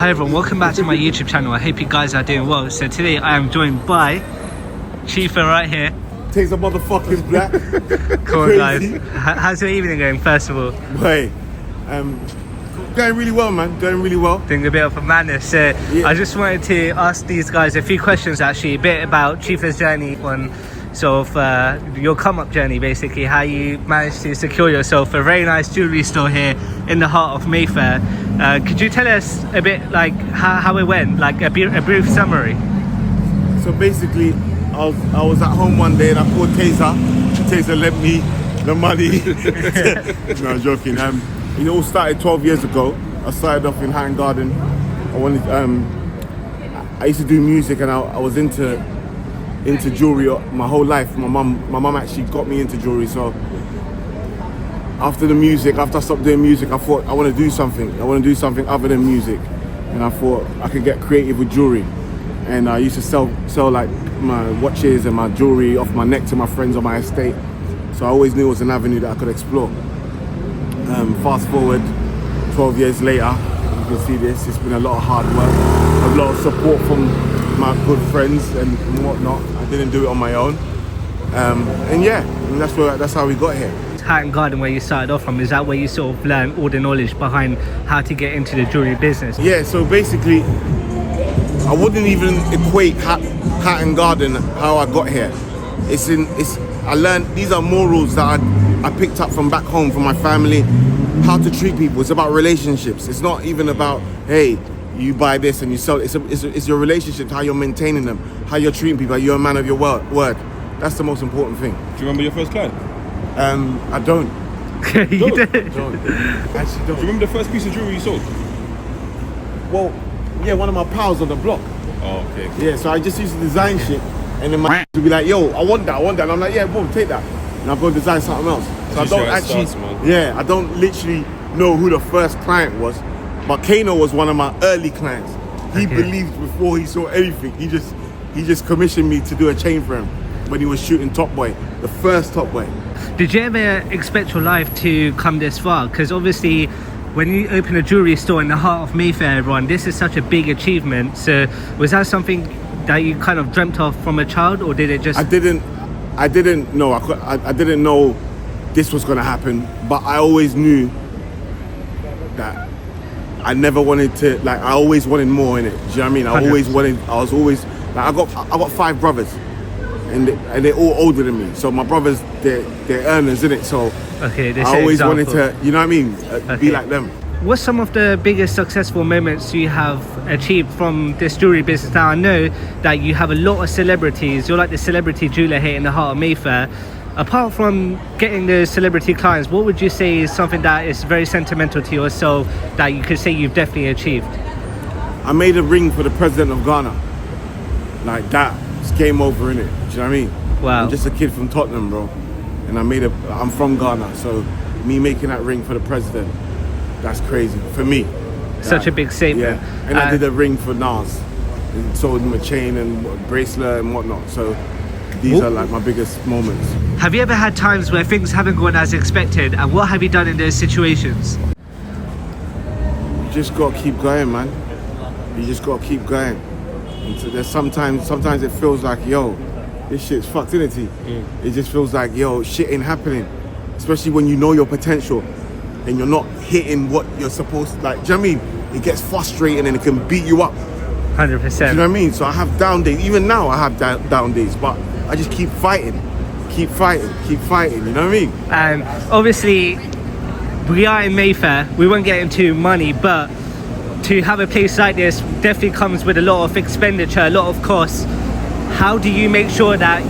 Hi everyone, welcome back to my YouTube channel. I hope you guys are doing well. So today I am joined by Chifa right here. Takes a motherfucking black. Come on guys, how's your evening going first of all? Wait, going really well, man, going really well. Doing a bit of a madness. So yeah. I just wanted to ask these guys a few questions actually, a bit about Chifa's journey on sort of your come-up journey, basically how you managed to secure yourself a very nice jewellery store here in the heart of Mayfair. Could you tell us a bit like how it went, like a brief summary? So basically I was at home one day and I called Taser lent me the money. No, I'm joking. It all started 12 years ago. I started off in Hatton Garden. I used to do music and I was into jewelry my whole life. My mum actually got me into jewelry. So after I stopped doing music, I thought I want to do something. I want to do something other than music, and I thought I could get creative with jewelry. And I used to sell like my watches and my jewelry off my neck to my friends on my estate. So I always knew it was an avenue that I could explore. Fast forward 12 years later, you can see this. It's been a lot of hard work, a lot of support from my good friends and whatnot. I didn't do it on my own, and yeah, that's how we got here. Hatton Garden, where you started off from, is that where you sort of learned all the knowledge behind how to get into the jewelry business? Yeah, so basically I wouldn't even equate Hatton Garden how I got here. I learned, these are morals that I picked up from back home, from my family, how to treat people. It's about relationships. It's not even about, hey, you buy this and you sell it. It's your relationships, how you're maintaining them, how you're treating people, you're a man of your word. That's the most important thing. Do you remember your first client? I don't. You don't. did? Actually don't. Do you remember the first piece of jewelry you sold? Well, yeah, one of my pals on the block. Oh, okay. Cool. Yeah, so I just used to design shit, and then my would be like, yo, I want that, and I'm like, yeah, boom, take that. And I'll go design something else. So I don't actually, I don't literally know who the first client was, but Kano was one of my early clients. He believed before he saw anything. He just commissioned me to do a chain for him when he was shooting Top Boy, the first Top Boy. Did you ever expect your life to come this far? Because obviously when you open a jewellery store in the heart of Mayfair, everyone, this is such a big achievement. So was that something that you kind of dreamt of from a child, or did it just... I didn't know. I didn't know this was going to happen, but I always knew that I never wanted to, like, I always wanted more in it. Do you know what I mean? I got 5 brothers. And they're all older than me, so my brothers, they're earners, innit? So I always wanted to, you know what I mean, be like them. What's some of the biggest successful moments you have achieved from this jewelry business? Now I know that you have a lot of celebrities. You're like the celebrity jeweler here in the heart of Mayfair. Apart from getting the celebrity clients, what would you say is something that is very sentimental to yourself that you could say you've definitely achieved? I made a ring for the president of Ghana, like that. It's game over, innit? Do you know what I mean? Wow. I'm just a kid from Tottenham, bro. And I'm from Ghana, so me making that ring for the president, that's crazy for me. Such a big statement. Yeah. And I did a ring for Nas and sold him a chain and bracelet and whatnot. So these are like my biggest moments. Have you ever had times where things haven't gone as expected, and what have you done in those situations? You just gotta keep going, man. You just gotta keep going. So there's sometimes it feels like, yo, this shit's fucked, innit? It just feels like, yo, shit ain't happening. Especially when you know your potential and you're not hitting what you're supposed to, like, do you know what I mean? It gets frustrating and it can beat you up. 100%. Do you know what I mean? So I have down days. Even now I have down days, but I just keep fighting, you know what I mean? And obviously, we are in Mayfair. We won't get into money, but to have a place like this definitely comes with a lot of expenditure, a lot of costs. How do you make sure that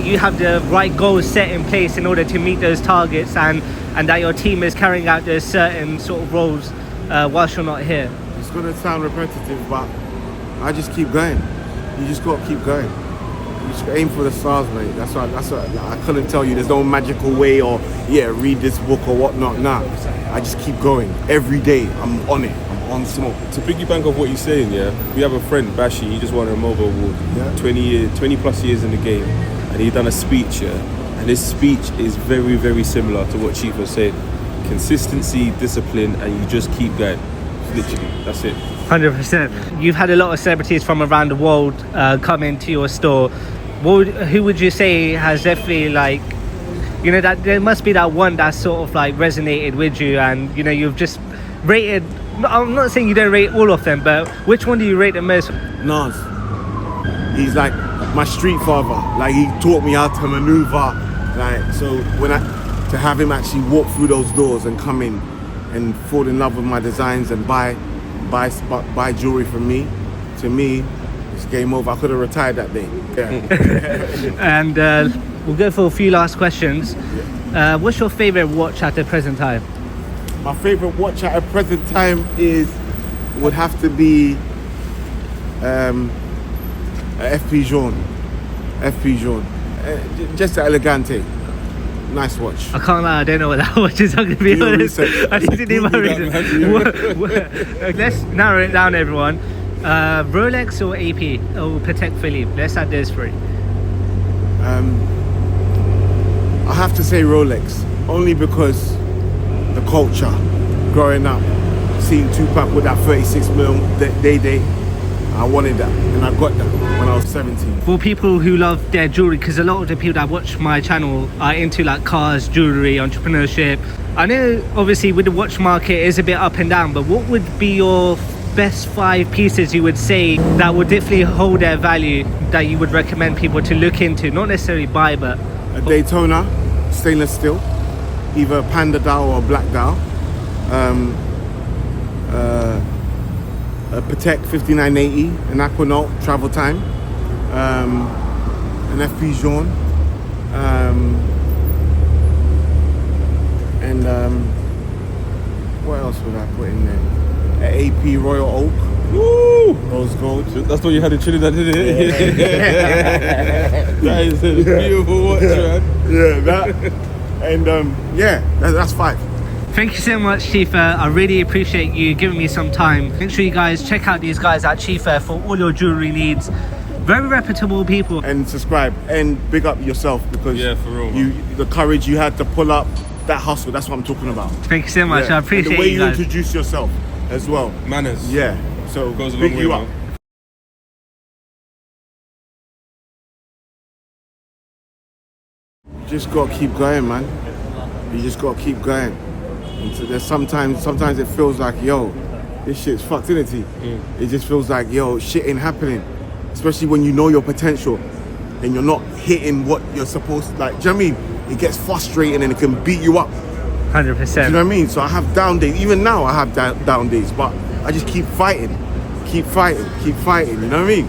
you have the right goals set in place in order to meet those targets, and that your team is carrying out those certain sort of roles whilst you're not here? It's gonna sound repetitive, but I just keep going. You just gotta keep going. You just aim for the stars, mate. That's what I couldn't tell you. There's no magical way or read this book or whatnot. Nah, I just keep going. Every day I'm on it. On smoke. To piggyback off what you're saying, we have a friend, Bashi. He just won a mobile award. 20 plus years in the game, and he done a speech. And his speech is very, very similar to what Chief was saying. Consistency, discipline, and you just keep going. literally. That's it. 100%. You've had a lot of celebrities from around the world come into your store. Who would you say has definitely, like, you know, that there must be that one that sort of like resonated with you, and you know, you've just rated, I'm not saying you don't rate all of them, but which one do you rate the most? Nas. He's like my street father. Like, he taught me how to maneuver. Like, so to have him actually walk through those doors and come in and fall in love with my designs and buy jewelry from me, to me, it's game over. I could have retired that day. Yeah. And we'll go for a few last questions. What's your favorite watch at the present time? My favorite watch at the present time would have to be a FP Jaune. FP Jaune. Just elegante. Nice watch. I can't lie, I don't know what that watch is, I'm going to be honest. I need to do my research. Let's narrow it down, everyone. Rolex or AP or Patek Philippe? Let's add those three. I have to say Rolex, only because the culture, growing up, seeing Tupac with that 36 mil day, I wanted that, and I got that when I was 17. For people who love their jewelry, because a lot of the people that watch my channel are into like cars, jewelry, entrepreneurship. I know obviously with the watch market it's a bit up and down, but what would be your best 5 pieces you would say that would definitely hold their value, that you would recommend people to look into, not necessarily buy, but a Daytona stainless steel, either Panda dial or black dial, a Patek 5980, an Aquanaut travel time, an FP Jaune, and what else would I put in there? An AP Royal Oak. Woo! Rose gold. That's what you had in Trinidad, didn't it? That is a beautiful watch, man. Yeah, that. And that's 5. thank you so much, Chifa. I really appreciate you giving me some time. Make sure you guys check out these guys at Chifa for all your jewelry needs. Very reputable people. And subscribe and big up yourself, because for real, the courage you had to pull up that hustle, that's what I'm talking about. Thank you so much. I appreciate and the way you you guys. introduce yourself as well. Manners. Yeah. So Goes a big long you way, up. man. Just gotta keep going, man. You just gotta keep going. And so there's sometimes it feels like, yo, this shit's fucked, isn't it? It just feels like, yo, shit ain't happening. Especially when you know your potential and you're not hitting what you're supposed to, like, do you know what I mean? It gets frustrating and it can beat you up. 100%. Do you know what I mean? So I have down days. Even now I have down days, but I just keep fighting, you know what I mean?